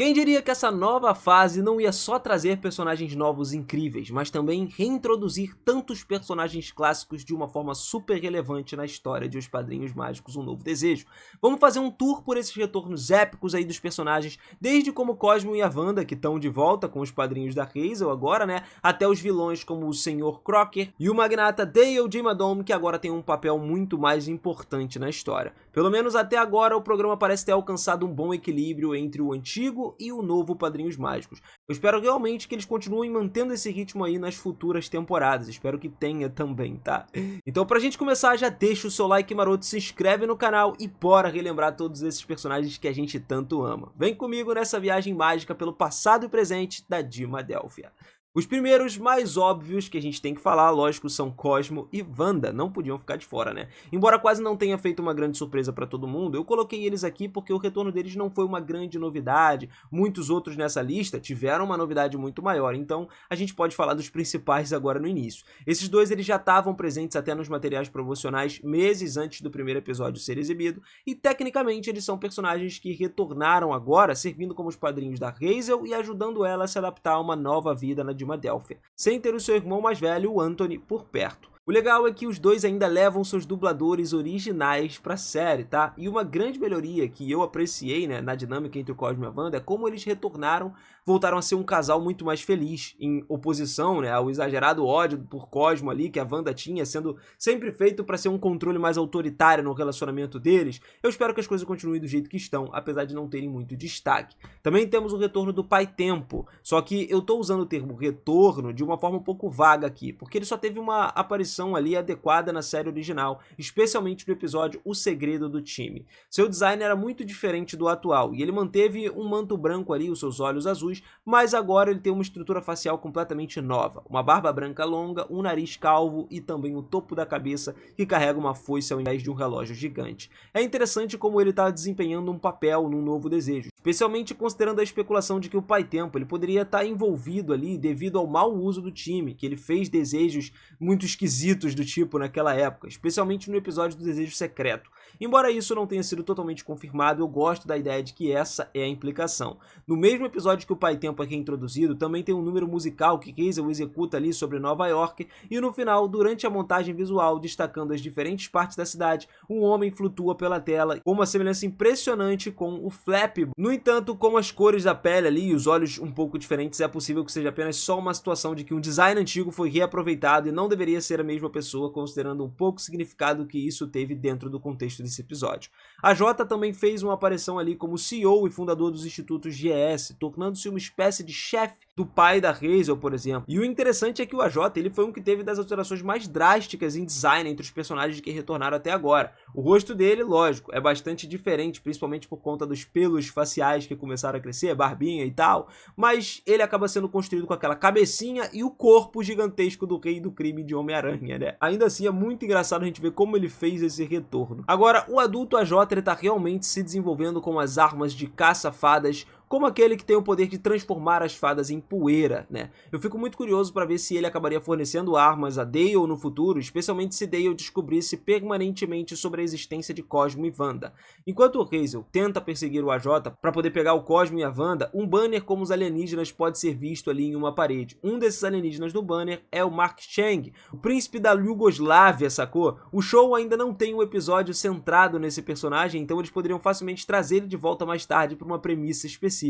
Quem diria que essa nova fase não ia só trazer personagens novos incríveis, mas também reintroduzir tantos personagens clássicos de uma forma super relevante na história de Os Padrinhos Mágicos: Um Novo Desejo. Vamos fazer um tour por esses retornos épicos aí dos personagens, desde como Cosmo e a Wanda, que estão de volta com os padrinhos da Hazel agora, né, até os vilões como o Sr. Crocker e o magnata Dale Dimmadome, que agora tem um papel muito mais importante na história. Pelo menos até agora o programa parece ter alcançado um bom equilíbrio entre o antigo e o novo Padrinhos Mágicos. Eu espero realmente que eles continuem mantendo esse ritmo aí nas futuras temporadas, espero que tenha também, tá? Então pra gente começar, já deixa o seu like maroto, se inscreve no canal e bora relembrar todos esses personagens que a gente tanto ama. Vem comigo nessa viagem mágica pelo passado e presente da Dimmadélfia. Os primeiros mais óbvios que a gente tem que falar, lógico, são Cosmo e Wanda, não podiam ficar de fora, né? Embora quase não tenha feito uma grande surpresa pra todo mundo, eu coloquei eles aqui porque o retorno deles não foi uma grande novidade. Muitos outros nessa lista tiveram uma novidade muito maior, então a gente pode falar dos principais agora no início. Esses dois eles já estavam presentes até nos materiais promocionais meses antes do primeiro episódio ser exibido, e tecnicamente eles são personagens que retornaram agora, servindo como os padrinhos da Hazel e ajudando ela a se adaptar a uma nova vida na Dimmadélfia, sem ter o seu irmão mais velho, o Anthony, por perto. O legal é que os dois ainda levam seus dubladores originais pra série, tá? E uma grande melhoria que eu apreciei, né, na dinâmica entre o Cosmo e a Wanda é como eles retornaram, voltaram a ser um casal muito mais feliz, em oposição, né, ao exagerado ódio por Cosmo ali que a Wanda tinha, sendo sempre feito pra ser um controle mais autoritário no relacionamento deles. Eu espero que as coisas continuem do jeito que estão, apesar de não terem muito destaque. Também temos o retorno do Pai Tempo, só que eu tô usando o termo retorno de uma forma um pouco vaga aqui, porque ele só teve uma aparição ali adequada na série original, especialmente no episódio O Segredo do Time. Seu design era muito diferente do atual, e ele manteve um manto branco ali, os seus olhos azuis, mas agora ele tem uma estrutura facial completamente nova, uma barba branca longa, um nariz calvo e também o topo da cabeça que carrega uma foice ao invés de um relógio gigante. É interessante como ele está desempenhando um papel num novo desejo, especialmente considerando a especulação de que o Pai Tempo ele poderia estar envolvido ali devido ao mau uso do time, que ele fez desejos muito esquisitos do tipo naquela época, especialmente no episódio do Desejo Secreto. Embora isso não tenha sido totalmente confirmado, eu gosto da ideia de que essa é a implicação. No mesmo episódio que o Pai Tempo é reintroduzido, também tem um número musical que Hazel executa ali sobre Nova York, e no final, durante a montagem visual, destacando as diferentes partes da cidade, um homem flutua pela tela, com uma semelhança impressionante com o Flap. No entanto, com as cores da pele ali e os olhos um pouco diferentes, é possível que seja apenas só uma situação de que um design antigo foi reaproveitado e não deveria ser a mesma pessoa, considerando um pouco o significado que isso teve dentro do contexto desse episódio. A Jota também fez uma aparição ali como CEO e fundador dos institutos GS, tornando-se uma espécie de chefe do pai da Hazel, por exemplo. E o interessante é que o AJ ele foi um que teve das alterações mais drásticas em design entre os personagens que retornaram até agora. O rosto dele, lógico, é bastante diferente, principalmente por conta dos pelos faciais que começaram a crescer, barbinha e tal, mas ele acaba sendo construído com aquela cabecinha e o corpo gigantesco do Rei do Crime de Homem-Aranha, né? Ainda assim, é muito engraçado a gente ver como ele fez esse retorno. Agora, o adulto AJ ele tá realmente se desenvolvendo com as armas de caça-fadas, como aquele que tem o poder de transformar as fadas em poeira, né? Eu fico muito curioso para ver se ele acabaria fornecendo armas a Dale no futuro, especialmente se Dale descobrisse permanentemente sobre a existência de Cosmo e Wanda. Enquanto o Hazel tenta perseguir o AJ para poder pegar o Cosmo e a Wanda, um banner como os alienígenas pode ser visto ali em uma parede. Um desses alienígenas do banner é o Mark Chang, o príncipe da Iugoslávia, sacou? O show ainda não tem um episódio centrado nesse personagem, então eles poderiam facilmente trazer ele de volta mais tarde para uma premissa específica.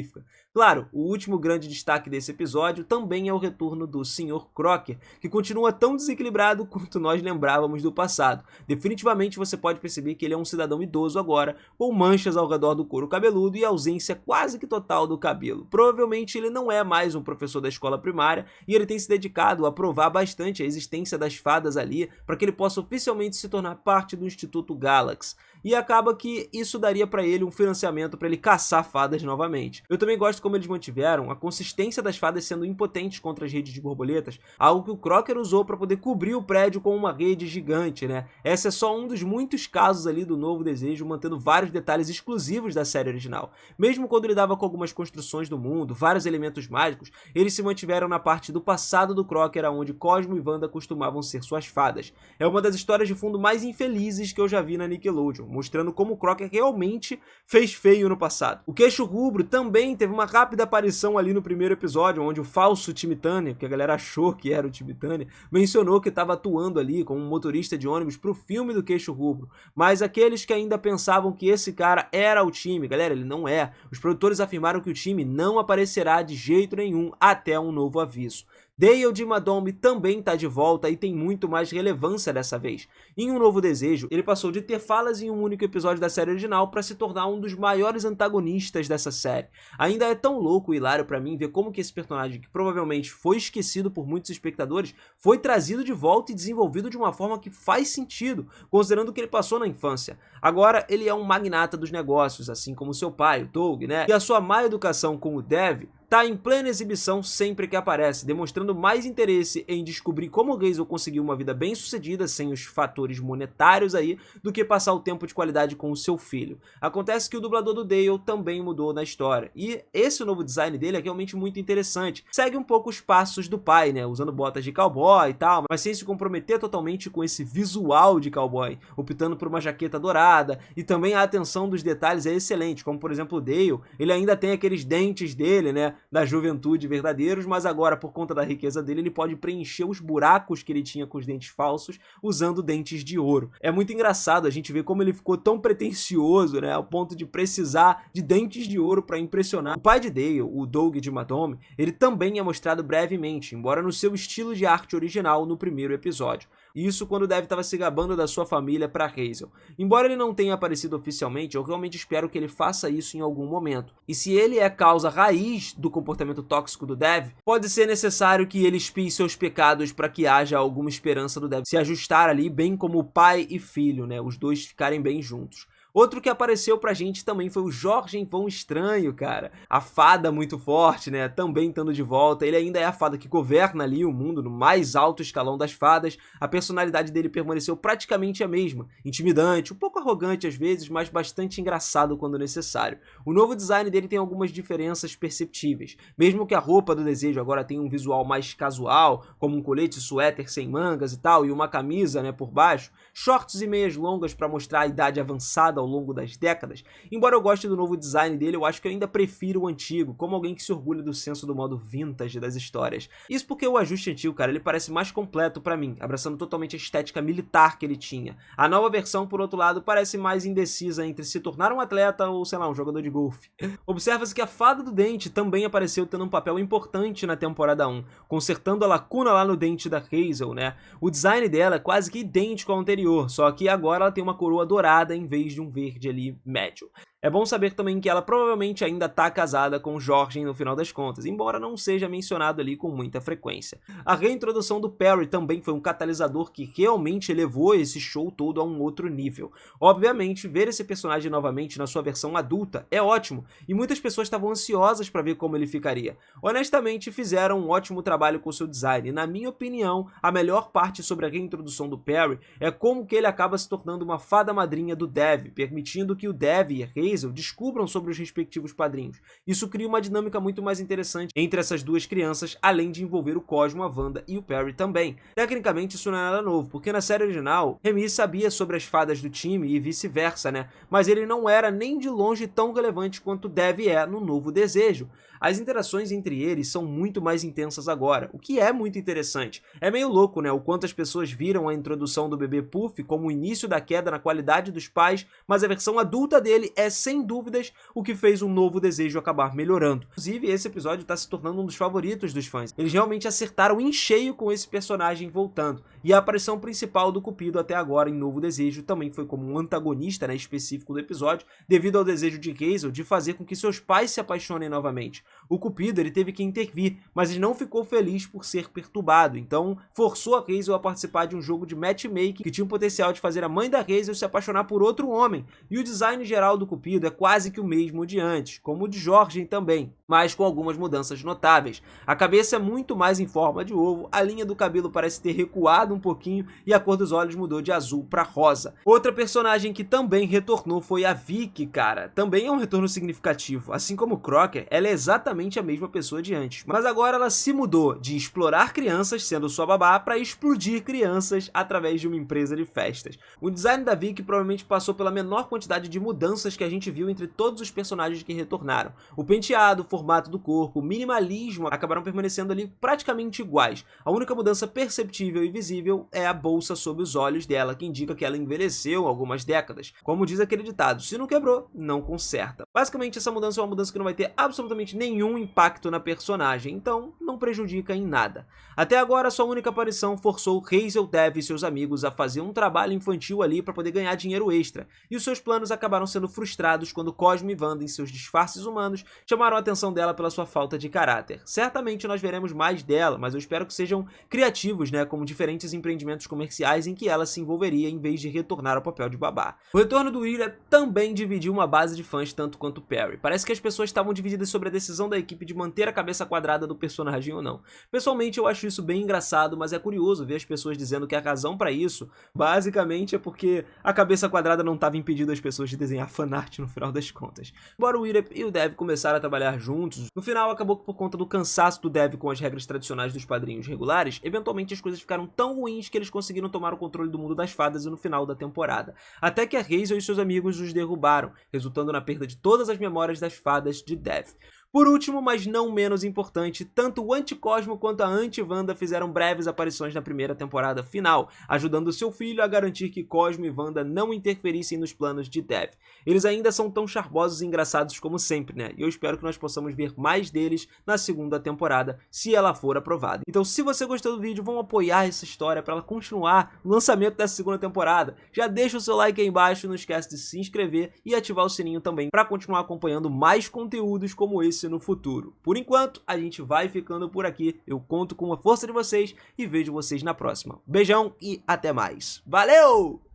Claro, o último grande destaque desse episódio também é o retorno do Sr. Crocker, que continua tão desequilibrado quanto nós lembrávamos do passado. Definitivamente você pode perceber que ele é um cidadão idoso agora, com manchas ao redor do couro cabeludo e ausência quase que total do cabelo. Provavelmente ele não é mais um professor da escola primária e ele tem se dedicado a provar bastante a existência das fadas ali para que ele possa oficialmente se tornar parte do Instituto Galax. E acaba que isso daria para ele um financiamento para ele caçar fadas novamente. Eu também gosto como eles mantiveram a consistência das fadas sendo impotentes contra as redes de borboletas, algo que o Crocker usou para poder cobrir o prédio com uma rede gigante, né? Esse é só um dos muitos casos ali do Novo Desejo, mantendo vários detalhes exclusivos da série original. Mesmo quando lidava com algumas construções do mundo, vários elementos mágicos, eles se mantiveram na parte do passado do Crocker, onde Cosmo e Wanda costumavam ser suas fadas. É uma das histórias de fundo mais infelizes que eu já vi na Nickelodeon, mostrando como o Crocker realmente fez feio no passado. O Queixo Rubro também teve uma rápida aparição ali no primeiro episódio, onde o falso Timmy Turner, que a galera achou que era o Timmy Turner, mencionou que estava atuando ali como um motorista de ônibus pro filme do Queixo Rubro. Mas aqueles que ainda pensavam que esse cara era o Timmy, galera, ele não é. Os produtores afirmaram que o Timmy não aparecerá de jeito nenhum até um novo aviso. Dale de Madome também tá de volta e tem muito mais relevância dessa vez. Em Um Novo Desejo, ele passou de ter falas em um único episódio da série original para se tornar um dos maiores antagonistas dessa série. Ainda é tão louco e hilário pra mim ver como que esse personagem, que provavelmente foi esquecido por muitos espectadores, foi trazido de volta e desenvolvido de uma forma que faz sentido, considerando o que ele passou na infância. Agora, ele é um magnata dos negócios, assim como seu pai, o Doug, né? E a sua má educação com o Dev tá em plena exibição sempre que aparece, demonstrando mais interesse em descobrir como o Hazel conseguiu uma vida bem sucedida sem os fatores monetários aí, do que passar o tempo de qualidade com o seu filho. Acontece que o dublador do Dale também mudou na história, e esse novo design dele é realmente muito interessante. Segue um pouco os passos do pai, né, usando botas de cowboy e tal, mas sem se comprometer totalmente com esse visual de cowboy, optando por uma jaqueta dourada, e também a atenção dos detalhes é excelente, como por exemplo o Dale, ele ainda tem aqueles dentes dele, né, da juventude verdadeiros, mas agora por conta da riqueza dele, ele pode preencher os buracos que ele tinha com os dentes falsos usando dentes de ouro. É muito engraçado a gente ver como ele ficou tão pretensioso, né, ao ponto de precisar de dentes de ouro para impressionar. O pai de Dale, o Doug de Madome, ele também é mostrado brevemente, embora no seu estilo de arte original no primeiro episódio. Isso quando Dev estava se gabando da sua família para Hazel. Embora ele não tenha aparecido oficialmente, eu realmente espero que ele faça isso em algum momento. E se ele é causa raiz do comportamento tóxico do Dev, pode ser necessário que ele expie seus pecados para que haja alguma esperança do Dev se ajustar ali, bem como pai e filho, né? Os dois ficarem bem juntos. Outro que apareceu pra gente também foi o Jorgen Von Estranho, cara. A fada muito forte, né, também estando de volta. Ele ainda é a fada que governa ali o mundo, no mais alto escalão das fadas. A personalidade dele permaneceu praticamente a mesma. Intimidante, um pouco arrogante às vezes, mas bastante engraçado quando necessário. O novo design dele tem algumas diferenças perceptíveis. Mesmo que a roupa do Desejo agora tenha um visual mais casual, como um colete suéter sem mangas e tal, e uma camisa, né, por baixo, shorts e meias longas para mostrar a idade avançada ao longo das décadas. Embora eu goste do novo design dele, eu acho que eu ainda prefiro o antigo, como alguém que se orgulha do senso do modo vintage das histórias. Isso porque o ajuste antigo, cara, ele parece mais completo pra mim, abraçando totalmente a estética militar que ele tinha. A nova versão, por outro lado, parece mais indecisa entre se tornar um atleta ou, sei lá, um jogador de golfe. Observa-se que a Fada do Dente também apareceu tendo um papel importante na temporada 1, consertando a lacuna lá no dente da Hazel, né? O design dela é quase que idêntico ao anterior, só que agora ela tem uma coroa dourada em vez de um verde ali médio. É bom saber também que ela provavelmente ainda tá casada com o Jorgen no final das contas, embora não seja mencionado ali com muita frequência. A reintrodução do Perry também foi um catalisador que realmente elevou esse show todo a um outro nível. Obviamente, ver esse personagem novamente na sua versão adulta é ótimo, e muitas pessoas estavam ansiosas para ver como ele ficaria. Honestamente, fizeram um ótimo trabalho com seu design, e na minha opinião, a melhor parte sobre a reintrodução do Perry é como que ele acaba se tornando uma fada madrinha do Dev, permitindo que o Dev e a Hazel descubram sobre os respectivos padrinhos. Isso cria uma dinâmica muito mais interessante entre essas duas crianças, além de envolver o Cosmo, a Wanda e o Perry também. Tecnicamente isso não é nada novo, porque na série original, Remy sabia sobre as fadas do time e vice-versa, né? Mas ele não era nem de longe tão relevante quanto Dev é no Novo Desejo. As interações entre eles são muito mais intensas agora, o que é muito interessante. É meio louco, né, o quanto as pessoas viram a introdução do bebê Puff como o início da queda na qualidade dos pais, mas a versão adulta dele é, sem dúvidas, o que fez um Novo Desejo acabar melhorando. Inclusive, esse episódio está se tornando um dos favoritos dos fãs. Eles realmente acertaram em cheio com esse personagem voltando. E a aparição principal do Cupido até agora em Novo Desejo também foi como um antagonista, né, específico do episódio, devido ao desejo de Hazel de fazer com que seus pais se apaixonem novamente. O Cupido ele teve que intervir, mas ele não ficou feliz por ser perturbado, então forçou a Hazel a participar de um jogo de matchmaking que tinha o potencial de fazer a mãe da Hazel se apaixonar por outro homem. E o design geral do Cupido é quase que o mesmo de antes, como o de Jorgen também, mas com algumas mudanças notáveis. A cabeça é muito mais em forma de ovo, a linha do cabelo parece ter recuado um pouquinho e a cor dos olhos mudou de azul para rosa. Outra personagem que também retornou foi a Vicky, cara. Também é um retorno significativo. Assim como o Crocker, ela é exatamente praticamente a mesma pessoa de antes. Mas agora ela se mudou de explorar crianças, sendo sua babá, para explodir crianças através de uma empresa de festas. O design da Vicky provavelmente passou pela menor quantidade de mudanças que a gente viu entre todos os personagens que retornaram. O penteado, o formato do corpo, o minimalismo acabaram permanecendo ali praticamente iguais. A única mudança perceptível e visível é a bolsa sob os olhos dela, que indica que ela envelheceu algumas décadas. Como diz aquele ditado, se não quebrou, não conserta. Basicamente, essa mudança é uma mudança que não vai ter absolutamente nenhum impacto na personagem, então não prejudica em nada. Até agora, sua única aparição forçou Hazel, Dev e seus amigos a fazer um trabalho infantil ali para poder ganhar dinheiro extra, e os seus planos acabaram sendo frustrados quando Cosmo e Wanda, em seus disfarces humanos, chamaram a atenção dela pela sua falta de caráter. Certamente nós veremos mais dela, mas eu espero que sejam criativos, como diferentes empreendimentos comerciais em que ela se envolveria em vez de retornar ao papel de babá. O retorno do William também dividiu uma base de fãs tanto quanto Perry. Parece que as pessoas estavam divididas sobre a decisão da equipe de manter a cabeça quadrada do personagem ou não. Pessoalmente eu acho isso bem engraçado, mas é curioso ver as pessoas dizendo que a razão para isso basicamente é porque a cabeça quadrada não estava impedindo as pessoas de desenhar fanart no final das contas. Embora o William e o Dev começaram a trabalhar juntos, no final acabou que por conta do cansaço do Dev com as regras tradicionais dos padrinhos regulares, eventualmente as coisas ficaram tão ruins que eles conseguiram tomar o controle do mundo das fadas no final da temporada. Até que a Hazel e seus amigos os derrubaram, resultando na perda de todas as memórias das fadas de Dev. Por último, mas não menos importante, tanto o Anti-Cosmo quanto a Anti-Wanda fizeram breves aparições na primeira temporada final, ajudando seu filho a garantir que Cosmo e Wanda não interferissem nos planos de Dev. Eles ainda são tão charmosos e engraçados como sempre, E eu espero que nós possamos ver mais deles na segunda temporada, se ela for aprovada. Então, se você gostou do vídeo, vamos apoiar essa história para ela continuar no lançamento dessa segunda temporada. Já deixa o seu like aí embaixo, não esquece de se inscrever e ativar o sininho também para continuar acompanhando mais conteúdos como esse no futuro. Por enquanto, a gente vai ficando por aqui. Eu conto com a força de vocês e vejo vocês na próxima. Beijão e até mais. Valeu!